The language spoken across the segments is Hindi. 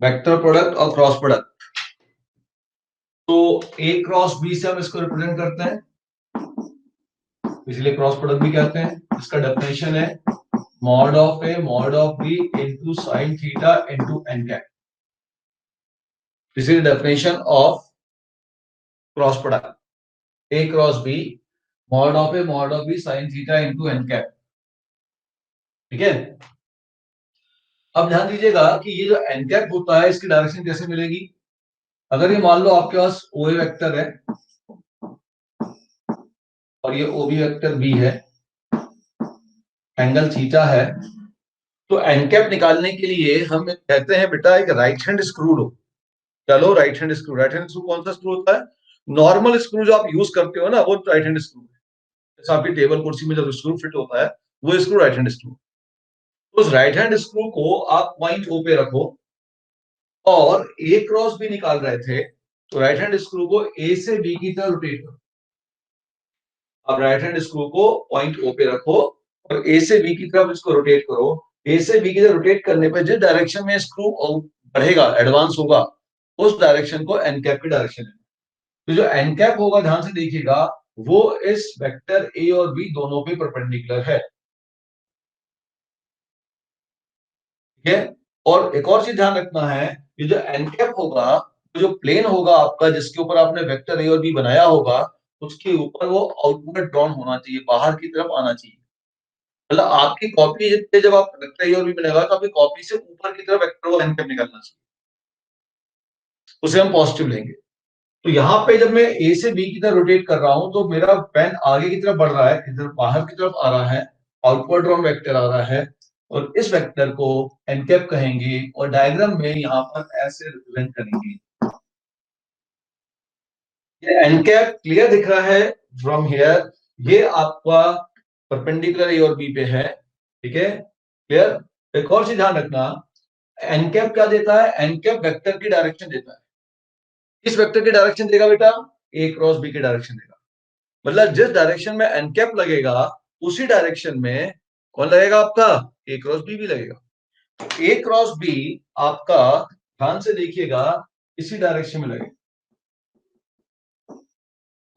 वेक्टर प्रोडक्ट और क्रॉस प्रोडक्ट। तो ए क्रॉस बी से हम इसको रिप्रेजेंट करते हैं, इसलिए क्रॉस प्रोडक्ट भी कहते हैं। इसका डेफिनेशन है mod of A mod of b into sine theta into N cap. This is definition of cross product, a cross b mod of A mod of b sine theta into N cap. ठीक है, अब ध्यान दीजिएगा कि ये जो एन कैप होता है इसकी डायरेक्शन कैसे मिलेगी। अगर ये मान लो आपके पास ओ ए वेक्टर है और ये ओ बी वेक्टर बी है, एंगल थीटा है, तो एन कैप निकालने के लिए हम कहते हैं बेटा एक राइट हैंड स्क्रू लो। चलो right hand screw, right hand screw कौन सा स्क्रू होता है? नॉर्मल स्क्रू जो आप यूज करते हो ना, वो राइट हैंड स्क्रू है। जैसे आपकी टेबल कुर्सी में जब स्क्रू फिट होता है वो स्क्रू राइट हैंड स्क्रू। उस राइट हैंड स्क्रू को आप पॉइंट ओ पे रखो और ए क्रॉस बी निकाल रहे थे, तो राइट हैंड स्क्रू को ए से बी की तरफ रोटेट करो। अब राइट हैंड स्क्रू को पॉइंट ओ पे रखो और ए से बी की तरफ इसको रोटेट करो। ए से बी की तरफ रोटेट करने पर जिस डायरेक्शन में स्क्रू बढ़ेगा, एडवांस होगा, उस डायरेक्शन को एन कैप की डायरेक्शन है। तो जो एन कैप होगा, ध्यान से देखिएगा, वो इस वेक्टर ए और बी दोनों पे परपेंडिकुलर है। ठीक है, और एक और चीज ध्यान रखना है, ये जो एन कैप होगा, जो प्लेन होगा आपका जिसके ऊपर आपने वेक्टर ए और बी बनाया होगा, उसके ऊपर वो आउटवर्ड ड्रॉन होना चाहिए, बाहर की तरफ आना चाहिए। मतलब आपकी कॉपी जितने जब आप वेक्टर ए और बी बनाएगा तो आपकी कॉपी से ऊपर की तरफ वेक्टर वो एन कैप निकलना चाहिए, उसे हम पॉजिटिव लेंगे। तो यहाँ पे जब मैं ए से बी की तरफ रोटेट कर रहा हूं तो मेरा पेन आगे की तरफ बढ़ रहा है, इधर बाहर की तरफ आ रहा है, आउटवर्ड ड्रॉन वेक्टर आ रहा है, और इस वेक्टर को एन कैप कहेंगे और डायग्राम में यहाँ पर ऐसे रिप्रेजेंट करेंगे। एन कैप क्लियर दिख रहा है फ्रॉम हियर, ये आपका परपेंडिकुलर ए और बी पे है। ठीक है, क्लियर। एक और चीज ध्यान रखना, एन कैप क्या देता है? एन कैप वेक्टर की डायरेक्शन देता है। किस वेक्टर की डायरेक्शन देगा बेटा? ए क्रॉस बी की डायरेक्शन देगा। मतलब जिस डायरेक्शन में एन कैप लगेगा उसी डायरेक्शन में कौन लगेगा आपका? ए क्रॉस बी भी लगेगा। तो ए क्रॉस बी आपका, ध्यान से देखिएगा, इसी डायरेक्शन में लगेगा।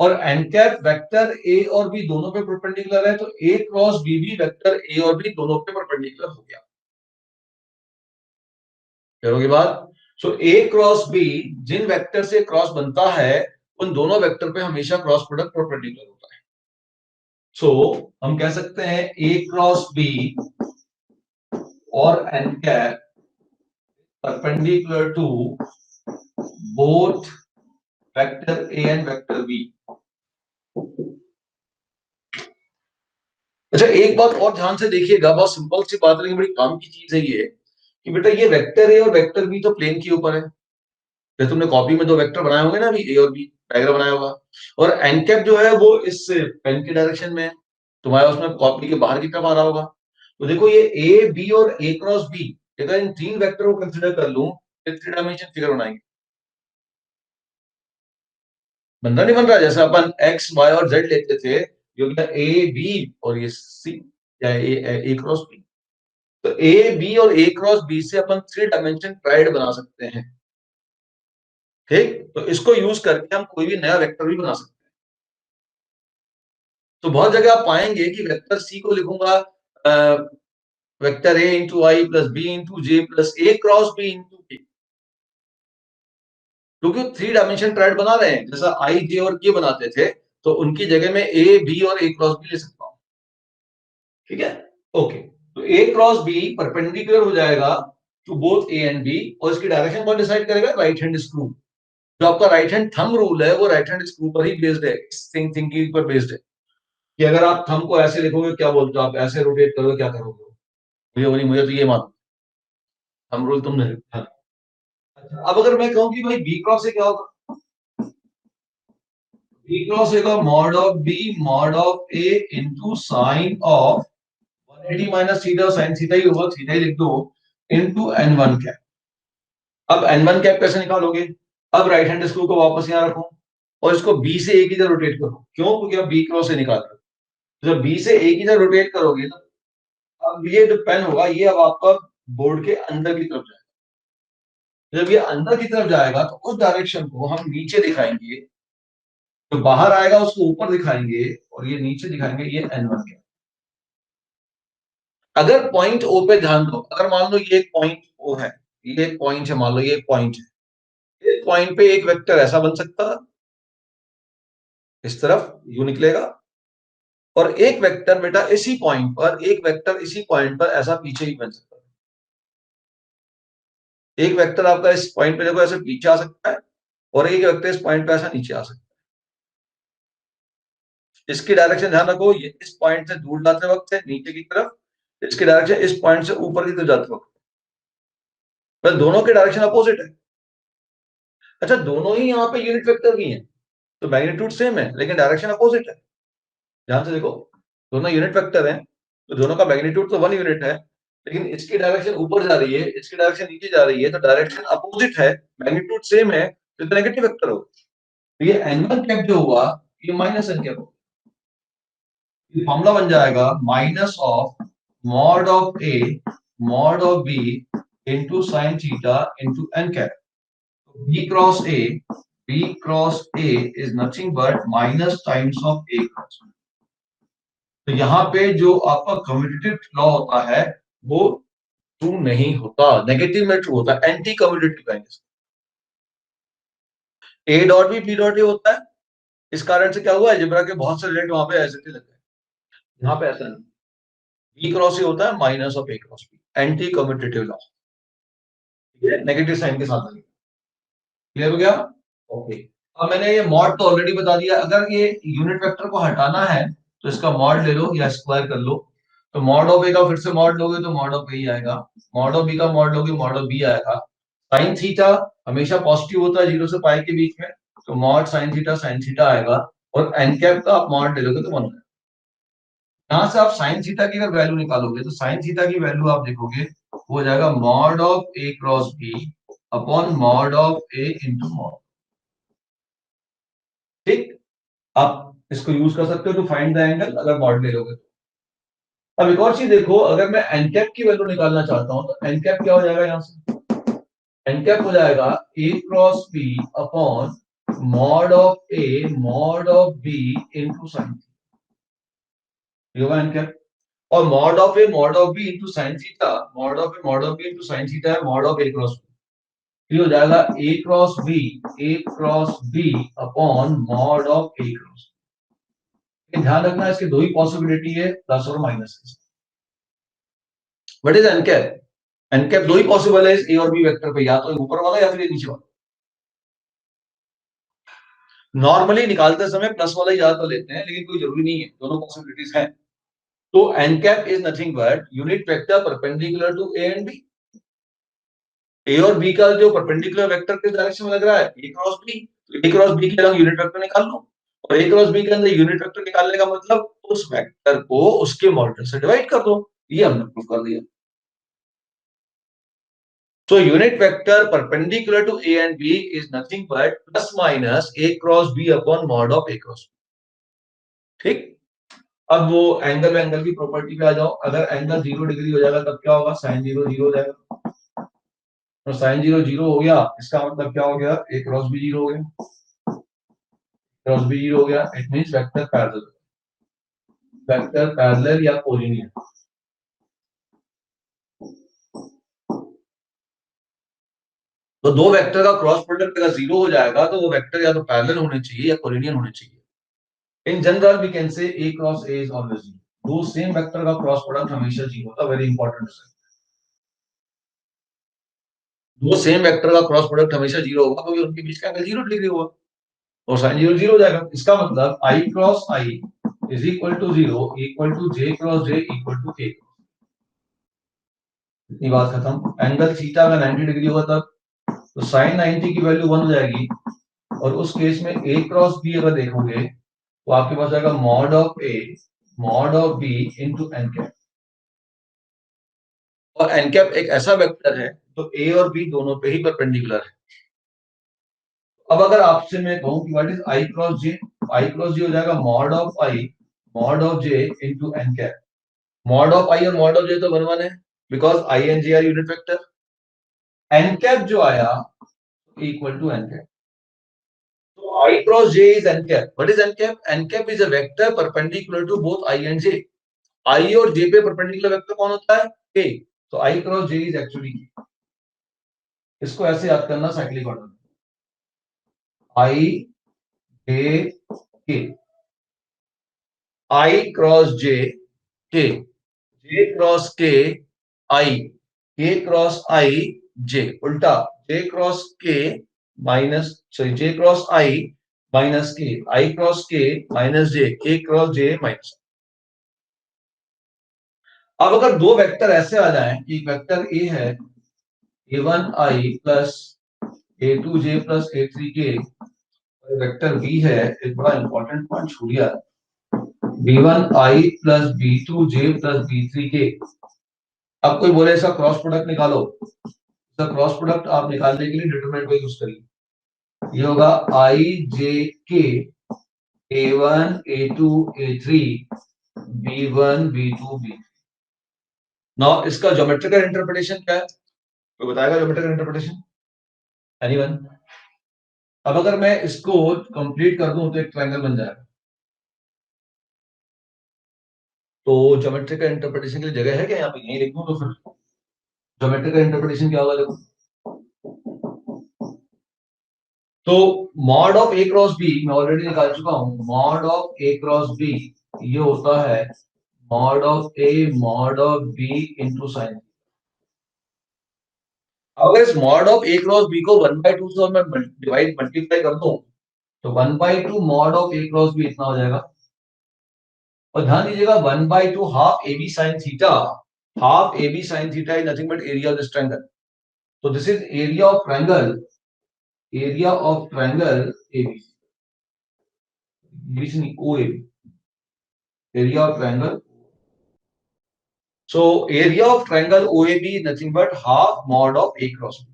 और एन कैप वेक्टर ए और बी दोनों पे परपेंडिकुलर है, तो ए क्रॉस बी भी वेक्टर ए और बी दोनों पे परपेंडिकुलर हो गया। करोगे बात? सो ए क्रॉस बी जिन वेक्टर से क्रॉस बनता है उन दोनों वेक्टर पे हमेशा क्रॉस प्रोडक्ट परपेंडिकुलर होता है। सो हम कह सकते हैं ए क्रॉस बी और N cap perpendicular to both vector A and vector b. अच्छा, एक बात और ध्यान से देखिएगा, बहुत सिंपल सी बात लेकिन बड़ी काम की चीज है ये, कि बेटा ये वेक्टर ए और वेक्टर बी तो प्लेन के ऊपर है। जैसे तुमने कॉपी में दो वेक्टर बनाए होंगे ना, अभी ए और बी डायग्राम बनाया होगा, और एन कैप जो है वो इस पेन की डायरेक्शन में है, तुम्हारा उसमें कॉपी के बाहर की तरफ आ रहा होगा। तो देखो ये ए बी और ए क्रॉस बी, अगर इन तीन वेक्टर को कंसिडर कर लूं तो थ्री डायमेंशन फिगर बनाएंगे। बंदा नहीं बन रहा? जैसे अपन एक्स वाई और जेड लेते थे, जो ए बी और ये सी या ए क्रॉस बी, तो ए बी और ए क्रॉस बी से अपन थ्री डायमेंशन ट्राइड बना सकते हैं। ठीक, तो इसको यूज करके हम कोई भी नया वेक्टर भी बना सकते हैं। तो बहुत जगह आप पाएंगे कि वेक्टर सी को लिखूंगा vector A into I plus B into J plus A cross B into K, क्योंकि थ्री डायमेंशन ट्राइड बना रहे हैं। जैसा आई जे और के बनाते थे, तो उनकी जगह में ए बी और ए क्रॉस बी ले सकता हूं। ठीक है, ओके। तो ए क्रॉस बी परपेंडिकुलर हो जाएगा to both A and B, और इसकी डायरेक्शन कौन डिसाइड करेगा? Right hand screw. जो आपका राइट हैंड थंब रूल है वो राइट हैंड स्क्रू पर ही बेस्ड है, थिंकिंग पर बेस्ड है, कि अगर आप थंब को ऐसे लिखोगे, क्या बोलते हो आप, ऐसे रोटेट करोगे, क्या करोगे? मुझे तो ये मालूम, थंब रूल तुमने लिखा। अब अगर मैं कहूं कि भाई बी क्रॉस से क्या होगा, बी क्रॉस होगा mod of B mod of A into sine of 180 minus theta, sine theta ही होगा, थीटा ही लिख दो, इंटू n1 कैप। अब n1 कैप कैसे निकालोगे? अब राइट हैंड स्क्रू को वापस यहां रखो और इसको बी से ए की तरफ रोटेट करो। क्यों? क्योंकि अब बी क्रॉस से निकाल रहे हो। तो जब बी से ए की तरफ रोटेट करोगे ना, अब ये जो पेन होगा ये अब आपका बोर्ड के अंदर की तरफ जाएगा। जब ये अंदर की तरफ जाएगा तो उस डायरेक्शन को हम नीचे दिखाएंगे, तो बाहर आएगा उसको ऊपर दिखाएंगे, और ये नीचे दिखाएंगे, ये n1 है। अगर पॉइंट ओ पे ध्यान दो, अगर मान लो ये एक पॉइंट ओ है, ये एक पॉइंट है, मान लो ये एक पॉइंट है, इस पॉइंट पे एक वेक्टर ऐसा बन सकता है, इस तरफ यू निकलेगा, और एक वेक्टर बेटा इसी पॉइंट पर, एक वेक्टर इसी पॉइंट पर ऐसा पीछे ही बन सकता है। एक वेक्टर आपका इस पॉइंट पे देखो ऐसे पीछे आ सकता है, और एक वेक्टर इस पॉइंट पे ऐसा नीचे आ सकता है। इसकी डायरेक्शन ध्यान रखो, ये इस पॉइंट से दूर जाते वक्त है नीचे की तरफ, इसकी डायरेक्शन इस पॉइंट से ऊपर की तरफ जाते वक्त, बस दोनों के डायरेक्शन अपोजिट है। अच्छा, दोनों ही यहाँ पे यूनिट वेक्टर भी हैं, तो मैग्नीट्यूड सेम है लेकिन डायरेक्शन अपोजिट है। ध्यान से देखो, दोनों यूनिट वेक्टर हैं, तो दोनों का मैग्नीट्यूड तो 1 यूनिट है, लेकिन इसकी डायरेक्शन ऊपर जा रही है, इसकी डायरेक्शन नीचे जा रही है, तो डायरेक्शन अपोजिट है, मैग्नीट्यूड सेम है, तो नेगेटिव वेक्टर होगा। तो ये n1 कैप जो हुआ, ये माइनस n कैप होगा। ये फॉर्मूला बन जाएगा minus of mod of A mod of B into sine theta into n cap. b cross a is nothing but minus times of a cross. तो यहाँ पे जो आपका कम्यूटेटिव लॉ होता है वो ट्रू नहीं होता, नेगेटिव में ट्रू होता है, एंटी कम्यूटेटिव है। A dot B dot A होता है, इस कारण से क्या हुआ, अलजेब्रा के बहुत से रिजल्ट वहां पे ऐसे थे लग गए, यहाँ पे ऐसा नहीं। बी क्रॉस ए होता है minus of A cross B, anti commutative law, negative sign के साथ। क्लियर हो गया? ओके। अब मैंने ये मॉड तो ऑलरेडी बता दिया, अगर ये यूनिट वेक्टर को हटाना है तो इसका मॉड ले लो या स्क्वायर कर लो। तो मॉड ऑफ ए का फिर से मॉड लोगे तो मॉड ऑफ ए ही आएगा, मॉड ऑफ बी का मॉड लोगे मॉड ऑफ बी आएगा। साइन थीटा हमेशा पॉजिटिव होता है 0 से पाई के बीच में, तो मॉड साइन थीटा आएगा, और एन कैप का आप मॉड ले लोगे तो 1 आएगा। यहाँ से आप साइन थीटा की अगर वैल्यू निकालोगे तो साइन थीटा की वैल्यू आप देखोगे वो हो जाएगा mod of A cross B upon mod of A into mod. ठीक, आप इसको यूज कर सकते हो टू फाइंड द एंगल, अगर मॉड ले लोगे तो। अब एक और चीज देखो, अगर मैं एन कैप की वैल्यू निकालना चाहता हूं तो एन कैप क्या हो जाएगा, यहाँ से एन कैप हो जाएगा A cross B upon mod of A mod of B into sine, ये होगा एन कैप। और mod of A mod of B into sine theta, mod of A mod of B into sine theta है mod of A cross B, ये हो जाएगा A cross B upon mod of A cross. ध्यान रखना इसकी दो ही पॉसिबिलिटी है, प्लस और माइनस की। What is NCAP? एनकैप दो ही पॉसिबल है इस ए और बी वेक्टर पे, या तो ऊपर वाला या फिर ये नीचे वाला। नॉर्मली निकालते समय प्लस वाला ही ज्यादा लेते हैं, लेकिन कोई जरूरी नहीं है, दोनों पॉसिबिलिटीज हैं। तो n cap is nothing but unit vector perpendicular to A and B. A और बी का जो परपेंडिकुलर वेक्टर किस डायरेक्शन में लग रहा है, ए क्रॉस बी, तो ए क्रॉस बी के अलग यूनिट वेक्टर निकाल लो, और ए क्रॉस बी के अंदर यूनिट वेक्टर निकालने का मतलब उस वेक्टर को उसके मॉडुलस से डिवाइड कर दो, ये हमने प्रूव कर दिया। So unit vector perpendicular to A and B is nothing but plus minus A cross B upon mod of A cross B. ठीक, अब वो एंगल की प्रॉपर्टी पे आ जाओ। अगर एंगल 0 डिग्री हो जाएगा तब क्या होगा, साइन 0 0 हो जाएगा, और साइन 0 0 हो गया, इसका मतलब क्या हो गया, A क्रॉस B 0 हो गया, क्रॉस B 0 हो गया, इट मींस वेक्टर पैरेलल या कोलिनियर। तो दो वेक्टर का क्रॉस प्रोडक्ट अगर 0 हो जाएगा तो वो वेक्टर या तो पैरेलल होने चाहिए या कोलिनियर होने चाहिए। In general, we can say A cross A is always 0. दो सेम वेक्टर का क्रॉस प्रोडक्ट हमेशा 0 होता है, वेरी इंपॉर्टेंट है। दो सेम वेक्टर का क्रॉस प्रोडक्ट हमेशा 0 होगा क्योंकि उनके बीच का एंगल 0 डिग्री होगा, और साइन 0 0 हो जाएगा। इसका मतलब I cross I is equal to 0 equal to J cross J equal to A। इतनी बात खत्म। एंगल थीटा अगर 90 डिग्री होगा तब तो साइन 90 की वैल्यू 1 हो जाएगी, और उस केस में A क्रॉस B अगर देखोगे तो आपके पास आएगा mod of A mod of B into N cap. और एन कैप एक ऐसा वेक्टर है तो ए और बी दोनों पे ही परपेंडिकुलर है। अब अगर आपसे मैं कहूं कि what is I cross J, हो जाएगा mod of I mod of J into N cap. Mod of I और मॉड ऑफ जे तो 1 1 है, because I and J are unit vector. N cap जो आया equal to N cap. So I cross J is n cap. What is n cap? N cap is a vector perpendicular to both I and J. I और J पे perpendicular vector कौन होता है? K. So I cross J is actually K. इसको ऐसे याद करना cyclic order. I J K. I cross J K. J cross K I. K cross I J. उल्टा J cross K minus J cross I minus K. I cross K minus J. K cross J minus. अब अगर दो वेक्टर ऐसे आ जाएं कि एक वेक्टर ए है a1i plus a2j plus a3k, vector B है, एक बड़ा इंपॉर्टेंट पॉइंट छूट गया, b1i plus b2j plus b3k. अब कोई बोले इसका क्रॉस प्रोडक्ट निकालो, इसका क्रॉस प्रोडक्ट आप निकालने के लिए डिटरमिनेंट को यूज करिए. ये होगा i j k a1 a2 a3 b1 b2 b. Now इसका ज्योमेट्रिकल इंटरप्रिटेशन क्या है? कोई बताएगा ज्योमेट्रिकल इंटरप्रिटेशन? एनीवन? अब अगर मैं इसको कंप्लीट कर दूं तो एक ट्रायंगल बन जाएगा. तो ज्योमेट्रिकल इंटरप्रिटेशन के लिए जगह है क्या यहाँ पे? यहीं लिख दूं तो फिर ज्योमेट्रिकल इंटरप्रिटेशन क्या होगा देखो. तो mod of A cross B मैं ऑलरेडी निकाल चुका हूं. Mod of A cross B ये होता है mod of A mod of B into sine. अगर इस mod of A cross B को 1/2 से मैं डिवाइड मल्टीप्लाई कर दूं तो 1/2 mod of A cross B इतना हो जाएगा. और ध्यान दीजिएगा 1/2 half A B sine theta. Half A B sine theta is nothing but area of this triangle. तो this is area of triangle ABC. BC O A area of triangle. So area of triangle OAB is nothing but half mod of A cross B.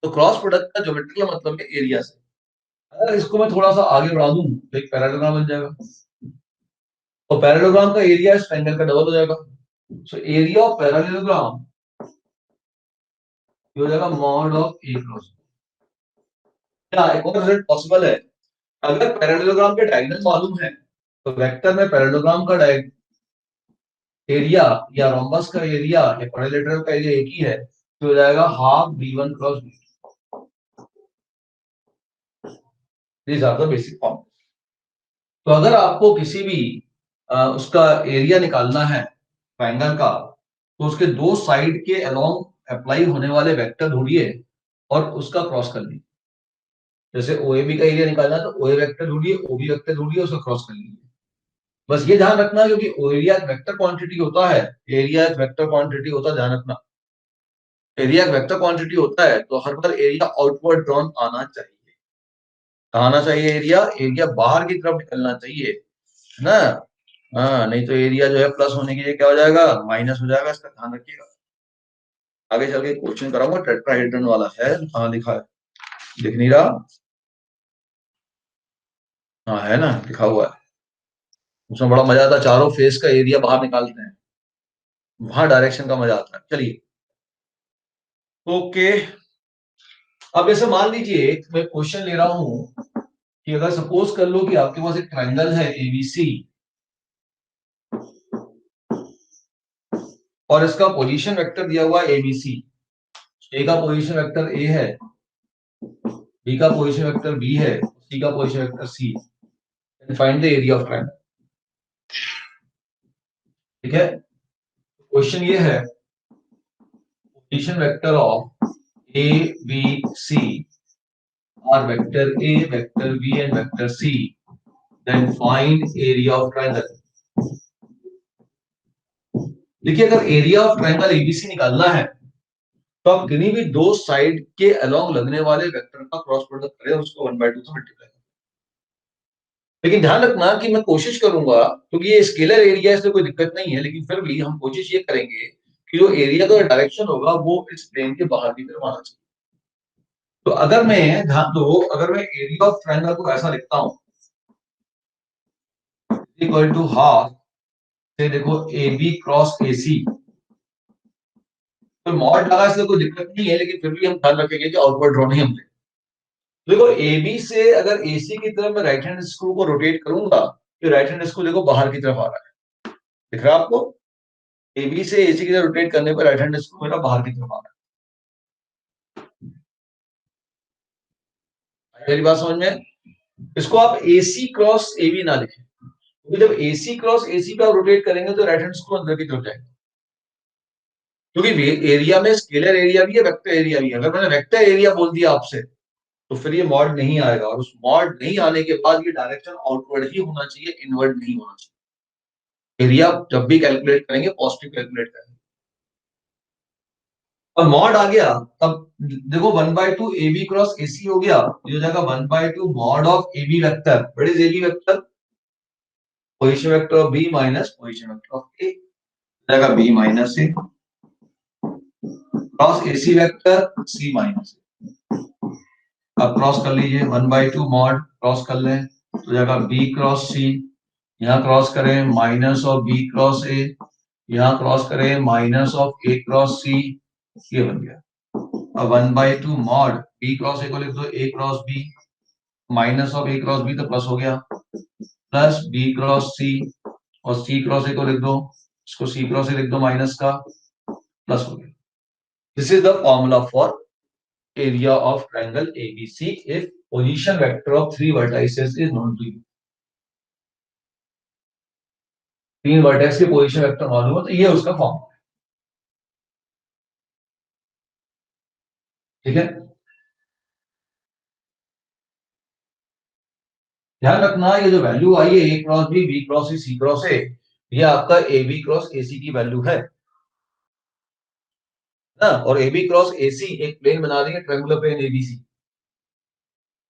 तो क्रॉस प्रोडक्ट का ज्योमेट्रिकल मतलब है एरिया से. अगर इसको मैं थोड़ा सा आगे बढ़ा दूं तो एक पैरेललोग्राम बन जाएगा. तो पैरेललोग्राम का एरिया इस ट्रायंगल का डबल हो जाएगा. सो एरिया ऑफ पैरेललोग्राम ये हो जाएगा मॉड ऑफ ए क्रॉस. क्या एक और रिजल्ट पॉसिबल है? अगर पैरेललोग्राम के डायगोनल मालूम है तो वेक्टर में पैरेललोग्राम का एरिया या रोम्बस का एरिया या क्वाड्रिलेटरल का एरिया एक ही है तो हो जाएगा half b1 cross b2. These are the basic formulas. तो अगर आपको किसी भी उसका एरिया निकालना है ट्रायंगल का तो उसके दो साइड के अलोंग अप्लाई होने वाले वेक्टर ढूंढिए और उसका क्रॉस कर लीजिए. जैसे OAB का एरिया निकालना है तो OA वेक्टर ढूंढिए, OB वेक्टर ढूंढिए, उसका क्रॉस कर लीजिए. बस ये ध्यान रखना क्योंकि एरिया एक वेक्टर क्वांटिटी होता है. एरिया एक वेक्टर क्वांटिटी होता है, ध्यान रखना. एरिया एक वेक्टर क्वांटिटी होता है तो हर बार एरिया आउटवर्ड ड्रॉन आना चाहिए. आना चाहिए एरिया. एरिया बाहर की तरफ निकलना चाहिए ना. हाँ, नहीं तो एरिया जो है प्लस होने के लिए क्या हो जाएगा? माइनस हो जाएगा. इसका ध्यान रखिएगा. आगे चल के क्वेश्चन कराऊंगा. टेट्राहेड्रन वाला है. हाँ लिखा है. दिख नहीं रहा? हाँ है ना, लिखा हुआ है. उसमें बड़ा मजा आता है. चारों फेस का एरिया बाहर निकालते हैं. वहां डायरेक्शन का मजा आता है. चलिए ओके. अब ऐसे मान लीजिए मैं क्वेश्चन ले रहा हूं कि अगर सपोज कर लो कि आपके पास एक ट्रायंगल है एबीसी और इसका पोजीशन वेक्टर दिया हुआ है एबीसी. ए का पोजीशन वेक्टर ए है, बी का पोजीशन वेक्टर बी है, सी का position vector C. And find the area of triangle. ठीक है. क्वेश्चन ये है position vector of A B C are vector A vector B and vector C. Then find area of triangle. देखिए अगर एरिया ऑफ ट्रायंगल एबीसी निकालना है तो आप किन्हीं भी दो साइड के अलोंग लगने वाले वेक्टर का क्रॉस प्रोडक्ट करें और उसको 1/2 से मल्टीप्लाई करें. लेकिन ध्यान रखना कि मैं कोशिश करूंगा क्योंकि ये स्केलर एरिया है इसलिए कोई दिक्कत नहीं है. लेकिन फिर भी हम कोशिश ये करेंगे कि जो एरिया का डायरेक्शन होगा वो इस प्लेन के बाहर की तरफ आना चाहिए. तो अगर मैं ध्यान दो, अगर मैं एरिया ऑफ ट्रायंगल को ऐसा लिखता हूं इक्वल टू हाफ से देखो ए बी क्रॉस ए सी. तो मॉड लगा इसलिए कोई दिक्कत नहीं है, लेकिन फिर भी हम ध्यान रखेंगे कि आउटवर्ड ड्रॉ नहीं हम लें। देखो AB से अगर AC की तरफ मैं राइट हैंड स्क्रू को रोटेट करूंगा, तो राइट हैंड स्क्रू देखो बाहर की तरफ आ रहा है, दिख रहा है आपको? AB से AC की तरफ रोटेट करने पर राइट हैंड स्क्रू मेरा बाहर की तरफ आ रहा है। मेरी बात समझ में? इसको आप AC क्रॉस AB ना लिखें, क्योंकि जब AC क्रॉस AC का रोटेट करेंगे तो राइट हैंड स्क्रू अंदर की तरफ जाएगा। क्योंकि एरिया में स्केलर एरिया भी है, वेक्टर एरिया भी है। अगर मैंने वेक्टर एरिया बोल दिया आपसे, तो फिर ये मॉड नहीं आएगा, और उस मॉड नहीं आने के बाद ये डायरेक्शन आउटवर्ड ही होना चाहिए, इनवर्ड नहीं होना चाहिए। एरिया जब भी कैलकुलेट करेंगे पॉजिटिव कैलकुलेट करेंगे। अब मॉड आ गया, तब देखो 1/2 AB क्रॉस AC हो गया, ये हो जाएगा 1/2 mod of AB vector. What is AB vector? Position vector of B minus position vector of A, जाएगा B minus A cross AC vector C minus A। अब क्रॉस कर लीजिए, 1/2 मॉड क्रॉस कर लें तो जाएगा B क्रॉस C, यहाँ क्रॉस करें minus of B cross A, यहाँ क्रॉस करें minus of A cross C, ये बन गया। अब 1/2 मॉड B क्रॉस A को लिख दो A cross B, minus of A cross B तो प्लस हो गया, प्लस B क्रॉस C, और C क्रॉस A को लिख दो, इसको C क्रॉस A लिख दो माइनस का, प्लस हो गया। This is the formula for area of triangle ABC if position vector of three vertices is known to you। तीन वर्टेक्स के पोजीशन वेक्टर मालूम हो तो ये उसका फॉर्मूला है। ठीक है, ध्यान रखना ये जो वैल्यू आई है A cross B cross C cross A, ये आपका AB क्रॉस AC की वैल्यू है ना, और AB क्रॉस AC एक प्लेन बना रही है, ट्रायंगुलर प्लेन ABC।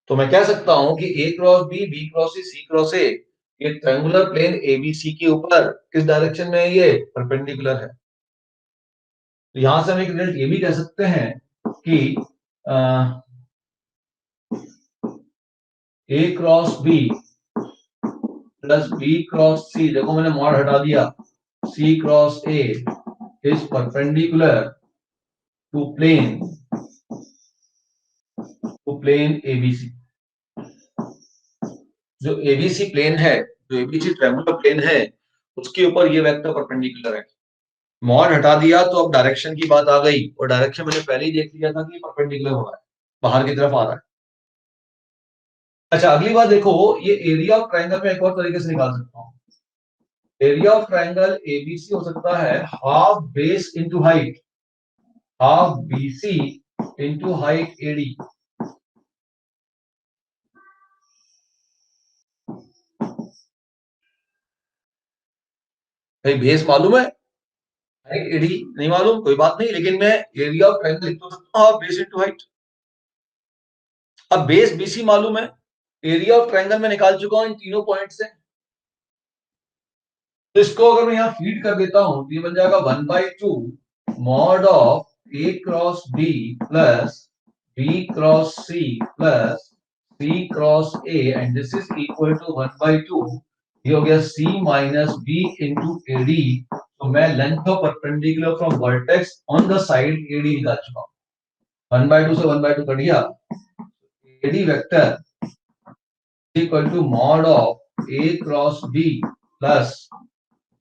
तो मैं कह सकता हूं कि A cross B cross C cross A ये ट्रायंगुलर प्लेन ABC के ऊपर किस डायरेक्शन में है, ये परपेंडिकुलर है। तो यहां से हम एक रिजल्ट ये भी कह सकते हैं कि A cross B plus B cross C, देखो मैंने मॉड हटा दिया, C cross A is perpendicular to plane ABC। जो ABC प्लेन है, जो ABC ट्रायंगुलर प्लेन है, उसके ऊपर ये वेक्टर परपेंडिकुलर है। मॉड हटा दिया तो अब डायरेक्शन की बात आ गई, और डायरेक्शन मैंने पहले ही देख लिया था कि परपेंडिकुलर हो रहा है, बाहर की तरफ आ रहा है। अच्छा, अगली बात देखो, ये एरिया ऑफ ट्रायंगल में एक और तरीके से निकाल सकता हूं। एरिया ऑफ ट्रायंगल ABC हो सकता है half base into height, half BC into height AD। भाई बेस मालूम है, हाइट AD नहीं मालूम, कोई बात नहीं, लेकिन मैं एरिया ऑफ ट्रायंगल लिख तो सकता हूं हाफ बेस इंटू हाइट। अब बेस BC मालूम है, एरिया ऑफ ट्रायंगल में निकाल चुका हूं इन तीनों पॉइंट से। तो इसको अगर मैं यहाँ फीड कर देता हूं तो ये बन जाएगा 1/2 mod of A cross B plus B cross C plus C cross A, and this is equal to 1/2, ये हो गया C minus B into AD। तो मैं length of perpendicular from vertex on the side AD निकाल चुका हूं। 1/2 से 1/2 कट गया, AD vector equal to mod of A cross B plus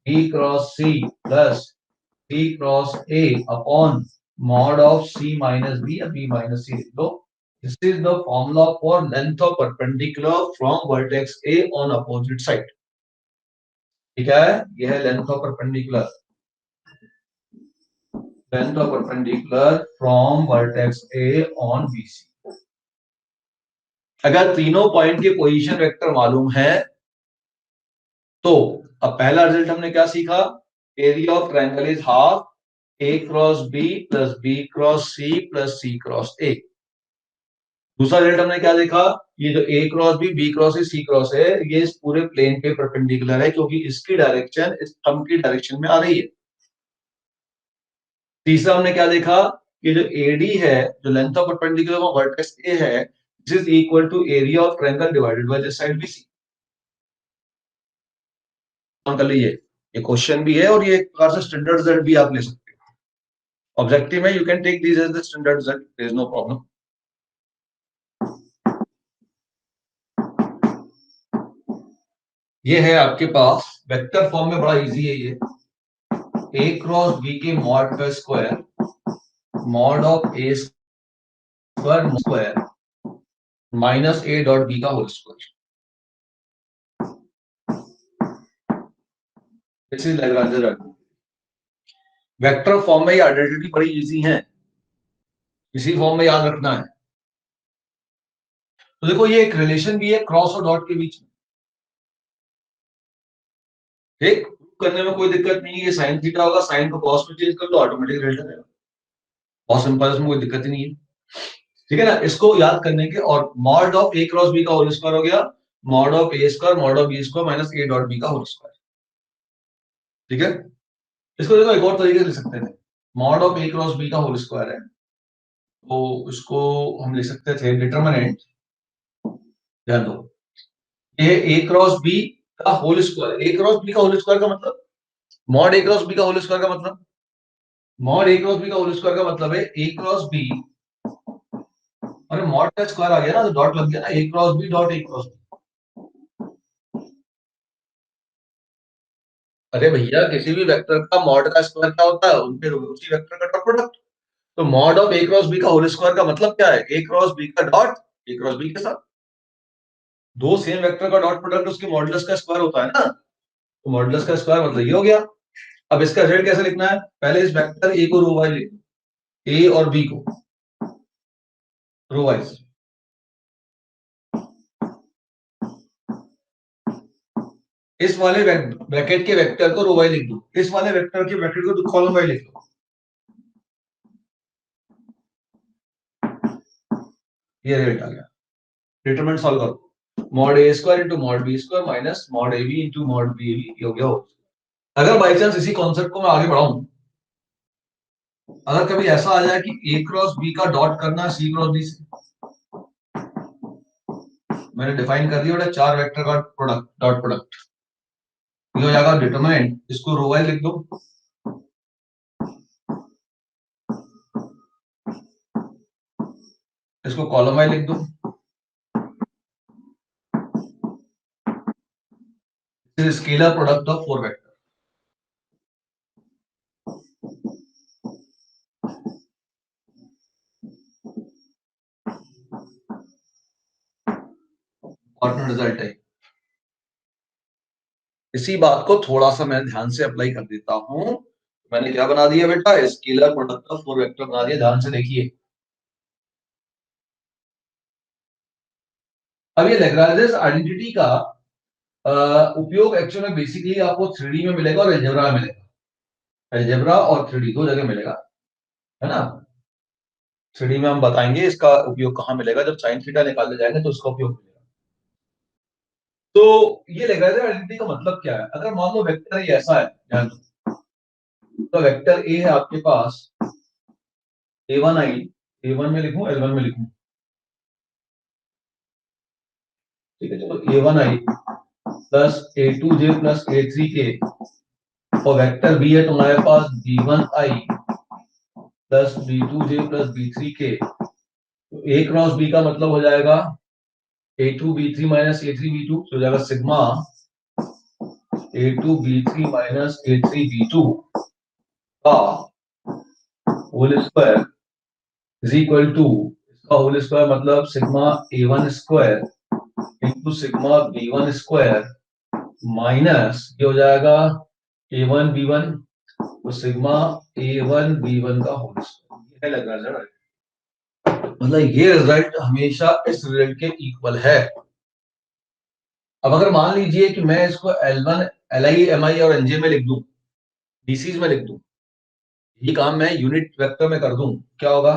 B cross C plus C cross A upon mod of C minus B या B माइनस C लिख दो। This is the formula for length of perpendicular from vertex A on opposite side. ठीक है, यह है length of perpendicular, length of perpendicular from vertex A on BC। अगर तीनों पॉइंट के पोजीशन वेक्टर मालूम है तो अब पहला रिजल्ट हमने क्या सीखा, area of triangle is half A cross B plus B cross C plus C cross A। दूसरा रिजल्ट हमने क्या देखा, ये जो A cross B cross C cross है, ये इस पूरे प्लेन पे परपेंडिकुलर है, क्योंकि इसकी डायरेक्शन इस थंब की डायरेक्शन में आ रही है। तीसरा हमने क्या देखा कि जो AD है, जो length of perpendicular vertex A है, this is equal to area of triangle divided by this side BC। कर लीजिए, ये क्वेश्चन भी है और ये एक प्रकार से स्टैंडर्ड रिजल्ट भी आप ले सकते ऑब्जेक्टिव में you can take this as the standard result, there is no problem. ये है आपके पास वेक्टर फॉर्म में, बड़ा इजी है ये। ए क्रॉस बी के मॉड का square mod of A square square minus A dot B का whole square. This is Lagrange vector form में ये आइडेंटिटी बड़ी इजी है, इसी फॉर्म में याद रखना है। तो देखो ये एक रिलेशन भी है क्रॉस और डॉट के बीच में, ठीक। करने में कोई दिक्कत नहीं है, साइन थीटा होगा, साइन को कॉस में चेंज कर लो, ऑटोमेटिक रिलेशन है, बहुत सिंपल, इसमें कोई दिक्कत ही नहीं है, ठीक है ना। इसको याद करने के, और mod of A cross B का होल स्क्वायर हो गया mod of A square mod of B square minus A dot B का होल स्क्वायर, ठीक है। इसको देखो एक और तरीके से लिख सकते थे, mod of A cross B का होल स्क्वायर है, तो इसको हम लिख सकते थे डिटरमिनेंट, ध्यान दो, ये ए क्रॉस बी का whole square, A cross B का होल स्क्वायर का मतलब मॉड ए क्रॉस बी का होल स्क्वायर का मतलब, मॉड ए क्रॉस बी का होल स्क्वायर का मतलब है ए क्रॉस बी, अरे मॉड का स्क्वायर आ गया ना, तो डॉट लग गया ना, A cross B dot A cross B. अरे भैया किसी भी वेक्टर का मॉड का स्क्वायर क्या होता है, उनके उसी वेक्टर का डॉट प्रोडक्ट। तो mod of A cross B का होल स्क्वायर का मतलब क्या है, ए क्रॉस बी का डॉट ए क्रॉस बी के साथ, दो सेम वेक्टर का डॉट प्रोडक्ट उसके मॉडुलस का स्क्वायर होता है ना, तो मॉडुलस का स्क्वायर मतलब ये हो गया। अब इसका रिजल्ट कैसे लिखना है, पहले इस वेक्टर ए को रो वाइज लिख दो, ए और बी को रो वाइज, इस वाले ब्रैकेट के वेक्टर को रो वाइज लिख दो, इस वाले वेक्टर के ब्रैकेट को कॉलम वाइज लिख दो, ये रिजल्ट आ गया। डिटरमिनेंट सॉल्व करो, mod A square into mod B square minus mod A B into mod B A B हो गया। अगर बाई चांस इसी कॉन्सेप्ट को मैं आगे बढ़ाऊं, अगर कभी ऐसा आ जाए कि ए क्रॉस बी का डॉट करना सी क्रॉस बी से, मैंने डिफाइन कर दिया चार वेक्टर का प्रोडक्ट डॉट प्रोडक्ट, ये हो जाएगा डिटरमिनेंट, इसको रो वाइज लिख दो, इसको कॉलम वाइज लिख दो, this is scalar product of four vector. Important result है, इसी बात को थोड़ा सा मैं ध्यान से अप्लाई कर देता हूं। मैंने क्या बना दिया बेटा, scalar product of four vector बना दिया, ध्यान से देखिए। अब ये लैग्रांजेस आइडेंटिटी का उपयोग एक्चुअली में बेसिकली आपको 3D में मिलेगा और अलजेब्रा में मिलेगा, अलजेब्रा और 3D दो जगह मिलेगा, है ना। 3D में हम बताएंगे इसका उपयोग कहाँ मिलेगा, जब साइन थीटा निकालने जाएंगे तो उसका उपयोग मिलेगा। तो ये लैग्रांज आइडेंटिटी का मतलब क्या है, अगर मान लो वेक्टर ये ऐसा है, ध्यान दो, तो वेक्टर ए है आपके पास a1 i, a1 में लिखूं l1 में लिखूं, ठीक है, चलो a1 i plus a2j plus a3k, और वेक्टर बी है तुम्हारे पास b1 i plus b2j plus b3k, तो a क्रॉस b का मतलब हो जाएगा a2 b3 minus a3 b2, तो हो जाएगा sigma a2 b3 minus a3 b2 का whole square is equal to, इसका होल स्क्वायर मतलब sigma a1 square into sigma b1 square minus ये हो जाएगा a1 b1, तो सिग्मा a1 b1 का होल स्क्वायर, ये लग रहा है, मतलब ये रिजल्ट हमेशा इस रिजल्ट के इक्वल है। अब अगर मान लीजिए कि मैं इसको L1 Li Mi और Nj में लिख दूं, डीसीज में लिख दूं, ये काम मैं यूनिट वेक्टर में कर दूं, क्या होगा,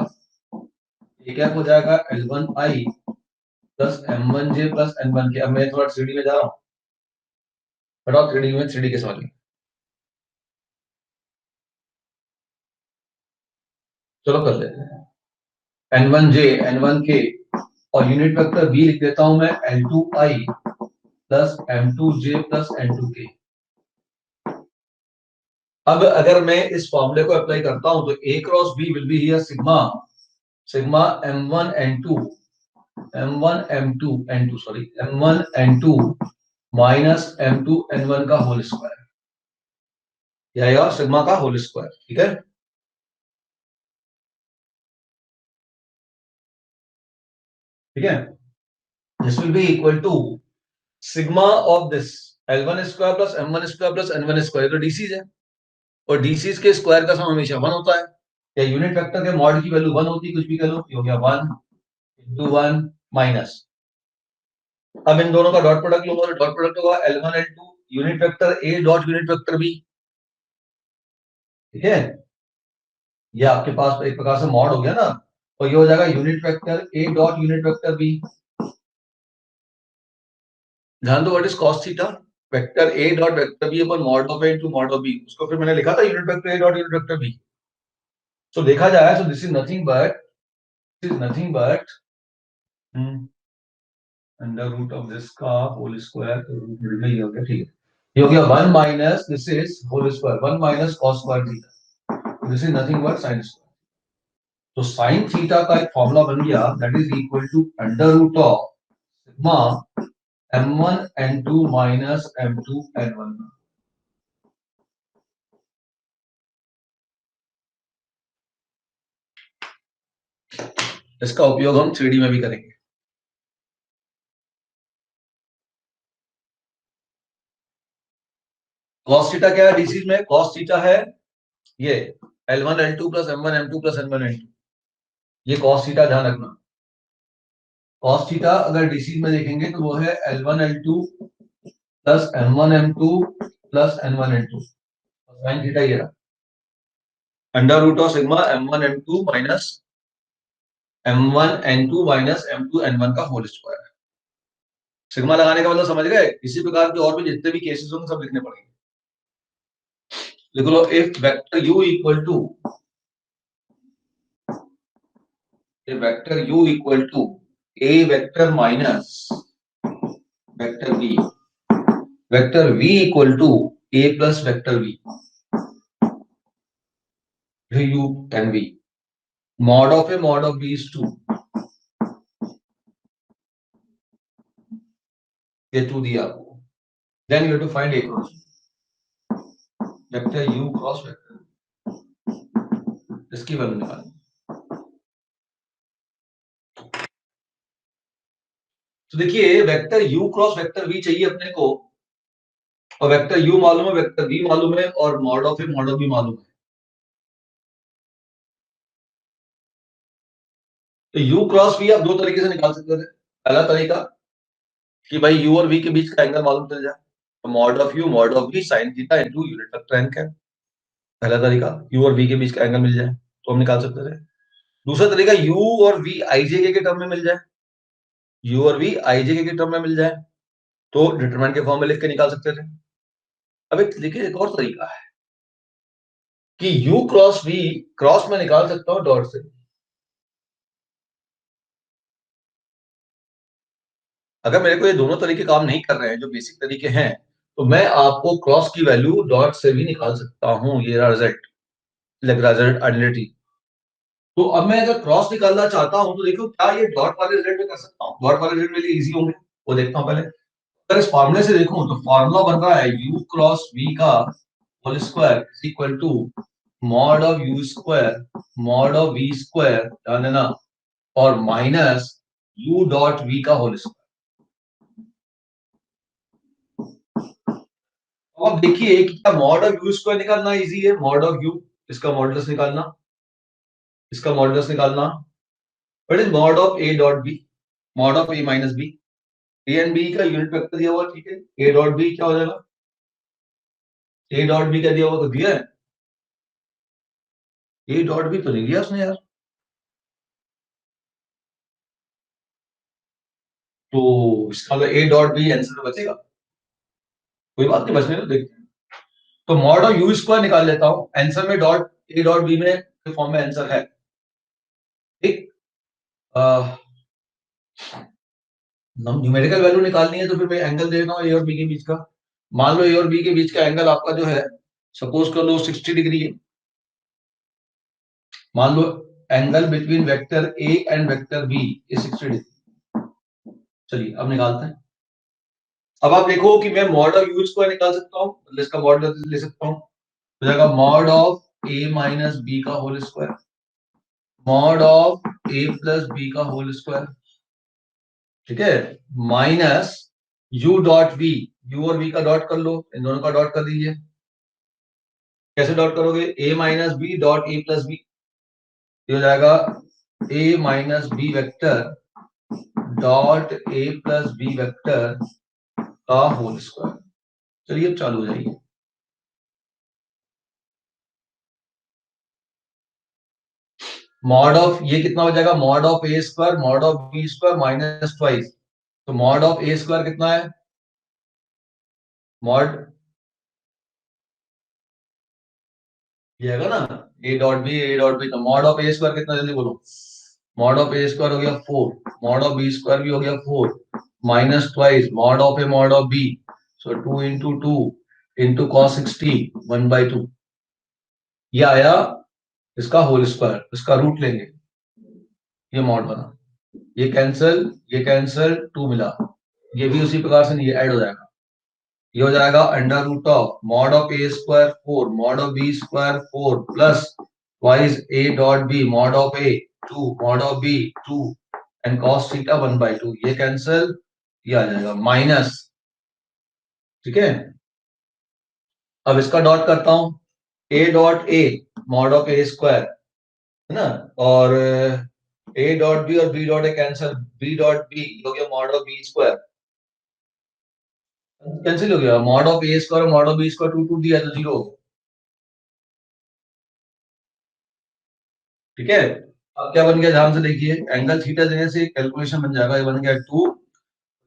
ये क्या हो जाएगा L1i plus M1j plus N1k। अब मैं थोड़ा 3D में जा रहा हूं, बताओ 3D में 3D के समझ में, चलो कर लेते हैं, N1j N1k और यूनिट वेक्टर b लिख देता हूं मैं L2i plus M2j plus N2k। अब अगर मैं इस फॉर्मूले को अप्लाई करता हूं तो A cross B will be here sigma sigma m1 n2 sorry m1 n2 minus m2 n1 का होल स्क्वायर, यह आएगा सिग्मा का होल स्क्वायर। ठीक है, ठीक है, this will be equal to sigma of this L1 square plus m1 square plus n1 square, तो डीसीज है और डीसीज के स्क्वायर का सम हमेशा 1 होता है, या यूनिट वेक्टर के मॉड की वैल्यू 1 होती है, कुछ भी कह लो, ये हो गया 1 इंटू 1 माइनस, अब इन दोनों का डॉट प्रोडक्ट लूंगा तो डॉट प्रोडक्ट होगा L1 L2 unit vector A dot unit vector B। ठीक है, ये आपके पास एक प्रकार से मॉड हो गया ना, और ये हो जाएगा unit vector A dot unit vector B। ध्यान दो, what is cos theta, vector A dot vector B upon mod of A into mod of B, उसको फिर मैंने लिखा था unit vector A dot unit vector B। तो देखा जाए तो this is nothing but under root of this का होल स्क्वायर, तो रूट मिल गई हो गया। ठीक है, ये हो गया 1 minus this is whole square 1 minus cos square theta, this is nothing but sin square. तो sin थीटा का एक फॉर्मूला बन गया, that is equal to under root of sigma m1 n2 minus m2 n1। इसका उपयोग हम 3D में भी करेंगे। cos थीटा क्या है डीसी में, cos थीटा है ये L1 L2 plus m1 m2 plus n1 n2, ये cos थीटा ध्यान रखना। cos थीटा अगर डीसी में देखेंगे तो वो है L1 L2 plus m1 m2 plus n1 n2, sin theta ये रहा under root of sigma m1 m2 minus m1 n2 minus m2 n1 का होल स्क्वायर। सिग्मा लगाने का मतलब समझ गए, इसी प्रकार के और भी जितने भी केसेस होंगे सब लिखने पड़ेंगे। लिख लो, if vector u equal to a vector minus vector v, vector v equal to a plus vector v, u can be mod of a mod of b is 2, ये 2 दिया आपको, then you have to find a cross vector u cross vector, इसकी वैल्यू निकालनी। तो देखिए vector u cross vector v चाहिए अपने को, और वेक्टर u मालूम है, वेक्टर v मालूम है, और mod of A mod of b मालूम है। तो u क्रॉस v आप दो तरीके से निकाल सकते थे। पहला तरीका कि भाई u और v के बीच का एंगल मालूम चल जाए, तो mod of u mod of v sin theta into unit vector n cap, पहला तरीका u और v के बीच का एंगल मिल जाए तो हम निकाल सकते थे। दूसरा तरीका u और v ijk के टर्म में मिल जाए, u और v ijk के टर्म में मिल जाए तो डिटरमिनेंट के फॉर्म में लिख के निकाल सकते थे। अब एक देखिए एक और तरीका है कि u क्रॉस v क्रॉस में निकाल सकता हूं डॉट से। अगर मेरे को ये दोनों तरीके काम नहीं कर रहे हैं जो बेसिक तरीके हैं, तो मैं आपको क्रॉस की वैल्यू डॉट से भी निकाल सकता हूं, ये रिजल्ट लैग्रेंज आइडेंटिटी। तो अब मैं अगर क्रॉस निकालना चाहता हूं तो देखो क्या ये डॉट वाले रिजल्ट में कर सकता हूं, डॉट वाले रिजल्ट मेरे लिए इजी होंगे, वो देखता हूं पहले। अगर इस फार्मूले से देखूं तो फार्मूला बन रहा है u क्रॉस v का whole square is equal to mod of u square mod of v square, ध्यान देना, और माइनस u डॉट v का होल स्क्वायर। तो अब देखिए कि क्या मॉड ऑफ u स्क्वायर निकालना इजी है, मॉड ऑफ u, इसका मॉडुलस निकालना, इसका मॉडुलस निकालना, what is mod of a dot b, mod of a minus b, A and B का यूनिट वेक्टर दिया हुआ, ठीक है, ए डॉट बी क्या हो जाएगा, ए डॉट बी क्या दिया हुआ, तो दिया है, ए डॉट बी तो नहीं दिया उसने यार, तो इसका मतलब ए डॉट बी आंसर में बचेगा, कोई बात नहीं, बचने तो देखते हैं। तो मॉड ऑफ यू स्क्वायर निकाल लेता हूं, आंसर में डॉट ए डॉट बी में फॉर्म में आंसर है, ठीक। न्यूमेरिकल वैल्यू निकालनी है तो फिर मैं एंगल देखना ए और बी के बीच का, मान लो ए और बी के बीच का एंगल आपका जो है सपोज कर लो 60 डिग्री है, मान लो angle between vector A and vector B is 60 degree. चलिए अब निकालते हैं। अब आप देखो कि मैं मॉड ऑफ यू स्क्वायर निकाल सकता हूँ, मतलब इसका मॉड ले सकता हूँ, हो जाएगा mod of A minus B का whole square, mod of A plus B का होल स्क्वायर, ठीक है, minus U dot B, U और बी का डॉट कर लो, इन दोनों का डॉट कर दीजिए। कैसे डॉट करोगे, A minus B dot A plus B, ये हो जाएगा A minus B vector dot A plus B vector का होल स्क्वायर। चलिए अब चालू हो जाइए। मॉड ऑफ ये कितना हो जाएगा, mod of A square mod of B square minus twice, तो मॉड ऑफ ए स्क्वायर कितना है, मॉड ये आएगा ना, ए डॉट बी, तो मॉड ऑफ ए स्क्वायर कितना, जल्दी बोलो, मॉड ऑफ ए स्क्वायर हो गया 4, मॉड ऑफ बी स्क्वायर भी हो गया 4, minus twice mod of A mod of B, so 2 into 2 into cos 60 1/2, ये आया इसका होल स्क्वायर, इसका रूट लेंगे, ये मॉड बना, ये कैंसल 2 मिला, ये भी उसी प्रकार से ये ऐड हो जाएगा, ये हो जाएगा under root of mod of A square 4 mod of B square 4 plus wise A dot B mod of A 2 mod of B 2 and cos theta 1/2, ये कैंसल, ये आ जाएगा माइनस, ठीक है। अब इसका डॉट करता हूं, A dot A mod of A square है ना, और ए डॉट बी और B dot A cancel, B dot B हो गया mod of B square, cancel हो गया, मॉड ऑफ ए स्क्वायर और मॉड ऑफ बी स्क्वायर 2 2 दिया तो 0, ठीक है। अब क्या बन गया, ध्यान से देखिए, एंगल थीटा देने से कैलकुलेशन बन जाएगा, ये बन गया 2,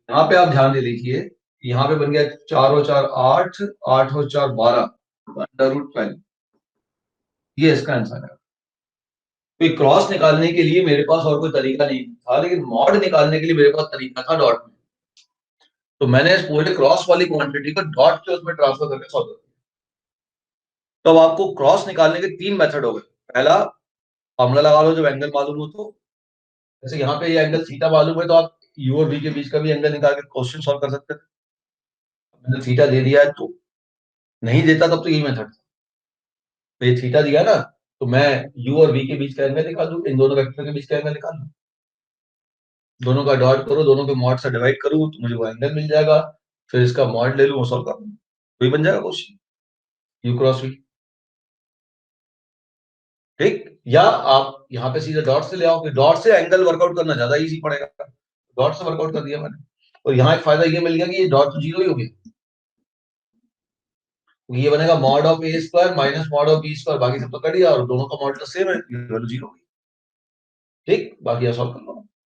यहाँ पे आप ध्यान दे देखिए, यहाँ पे बन गया 4 और 4 8, 8 और 4 12, अंडर रूट 12, ये इसका आंसर है। तो क्रॉस निकालने के लिए मेरे पास और कोई तरीका नहीं था, लेकिन मॉड निकालने के लिए मेरे पास तरीका था डॉट में, तो मैंने इस पूरे क्रॉस वाली क्वांटिटी को डॉट के उसमें ट्रांसफर करके सॉल्व कर दिया। तो अब आपको क्रॉस निकालने के 3 मेथड हो गए। पहला, फॉर्मूला लगा लो जब एंगल मालूम हो तो, जैसे यहाँ पे ये एंगल थीटा मालूम है तो आप यू और बी के बीच का भी एंगल निकाल के क्वेश्चन सॉल्व कर सकते थे। मैंने थीटा दे दिया है तो, नहीं देता तब तो यही मेथड था, तो ये थीटा दिया ना, तो मैं यू और बी के बीच का एंगल निकाल दूं, इन दोनों वेक्टर के बीच का एंगल निकाल दूं, दोनों का डॉट करो, दोनों के मॉड से डिवाइड करूं तो मुझे वो एंगल मिल जाएगा, फिर इसका मॉड ले लूं वो सॉल्व कर दूं, वही बन जाएगा क्वेश्चन, यू क्रॉस वी, ठीक। या आप यहाँ पे सीधे डॉट से ले आओ, डॉट से एंगल वर्कआउट करना ज्यादा इजी पड़ेगा, डॉट से वर्कआउट कर दिया मैंने, और यहाँ एक फायदा ये मिल गया कि ये डॉट तो जीरो ही हो गया, तो ये बनेगा mod of A square minus mod of B square, बाकी सब तो कर दिया और दोनों का मॉड तो सेम है, वैल्यू जीरो, ठीक, बाकी आप सॉल्व कर लो।